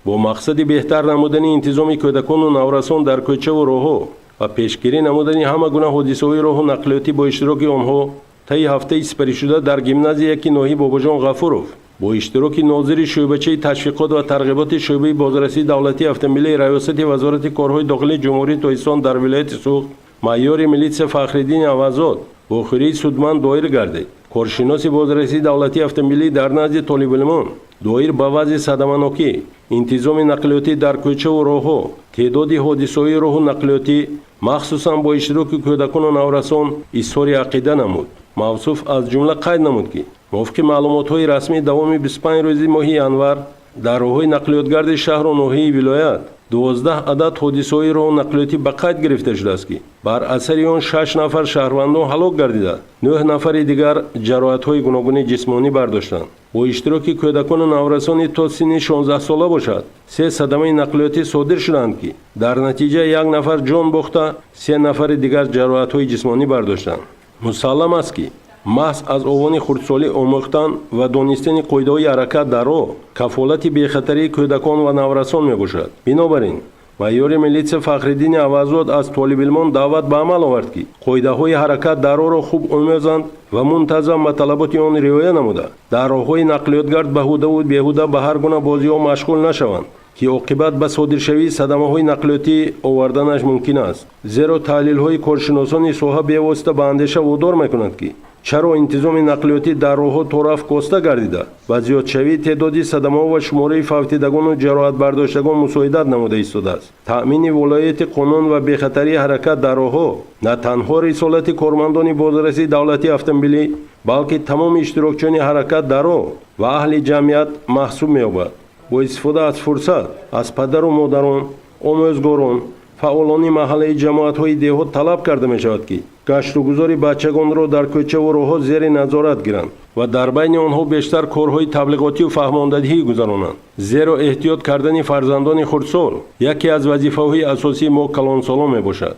бо мақсади беҳтар намудани интизоми кӯдакону наврасон дар кӯчаву роҳҳо ва пешгирӣ намудани ҳама гуна ҳодисаҳои роҳу нақлиётӣ бо иштироки онҳо таи ҳафтаи сипаришуда дар гимназияки ноҳии Бобоҷон Ғафуров бо иштироки нозири шӯъбачаи ташвиқот ва тарғиботи шӯъбаи бозрасии давлатии автомобилии раёсати вазорати корҳои дохилии ҷумҳурии Тоҷикистон дар вилояти Суғд майёри милитсия Фахриддини Авазод бо хӯрии судманд доир гардид. Коршиноси бозрасии давлатии автомобилӣ дар назди толибулимон доир ба вазъи садаманокӣ, интизоми нақлиётӣ дар кӯчаву роҳҳо, теъдоди ҳодисаҳои роҳу нақлиётӣ махсусан бо иштироки кӯдакону наврасон изҳори ақида намуд. Мавсуф аз ҷумла қайд намуд ки мувофиқи маълумотҳои расмии давоми 25 рӯзи моҳи январ дар роҳҳои нақлиётгарди шаҳру ноҳияи вилоят 12 адад ҳодисаҳои роҳу нақлиётӣ ба қайд гирифта шудааст ки бар асари он 6 нафар шаҳрвандон ҳалок гардиданд, 9 нафари дигар ҷароҳатҳои гуногуни ҷисмонӣ бардоштанд. бо иштироки кӯдакону наврасони то синни 16 сола бошад 3 садамаи нақлиётӣ содир шуданд ки дар натиҷа 1 нафар ҷон бохта, 3 нафари дигар ҷароҳатҳои ҷисмонӣ бардоштанд. мусаллам аст ки маҳз аз овони хурдсолӣ омӯхтан ва донистани қоидаҳои ҳаракат дар роҳ кафолати бехатарии кӯдакон ва наврасон мебошад. бинобар ин майёри милитсия Фахриддини Авазод аз толибилмон даъват ба амал овард ки қоидаҳои ҳаракат дар роҳро хуб омӯзанд ва мунтазам ба талаботи он риоя намуда дар роҳҳои нақлиётгард баҳудаву беҳуда ба ҳар гуна бозиҳо машғул нашаванд ки оқибат ба содиршавии садамаҳои нақлиётӣ оварданаш мумкин аст. зеро таҳлилҳои коршиносони соҳа бевосита ба андеша водор мекунад ки чаро интизоми нақлиётӣ дар роҳҳо то рафт коста гардида ва зиёдшавии теъдоди садамаҳо ва шумораи фавтидагону ҷароҳатбардоштагон мусоидат намуда истодааст. таъмини волояти қонун ва бехатарии ҳаракат дар роҳҳо на танҳо рисолати кормандони бозрасии давлатии автомобилӣ, балки тамоми иштирокчиёни ҳаракат дар роҳ ва аҳли ҷамъият маҳсуб меёбад. бо истифода аз фурсат аз падару модарон, омӯзгорон, фаъолони маҳаллаи ҷамоатҳои деҳот талаб карда мешавад ки гаштугузори бачагонро дар кӯчаву роҳҳо зери назорат гиранд ва дар байни онҳо бештар корҳои таблиғотию фаҳмондиҳӣ гузаронанд. зеро эҳтиёт кардани фарзандони хурдсол яке аз вазифаҳои асосии мо калонсолон мебошад.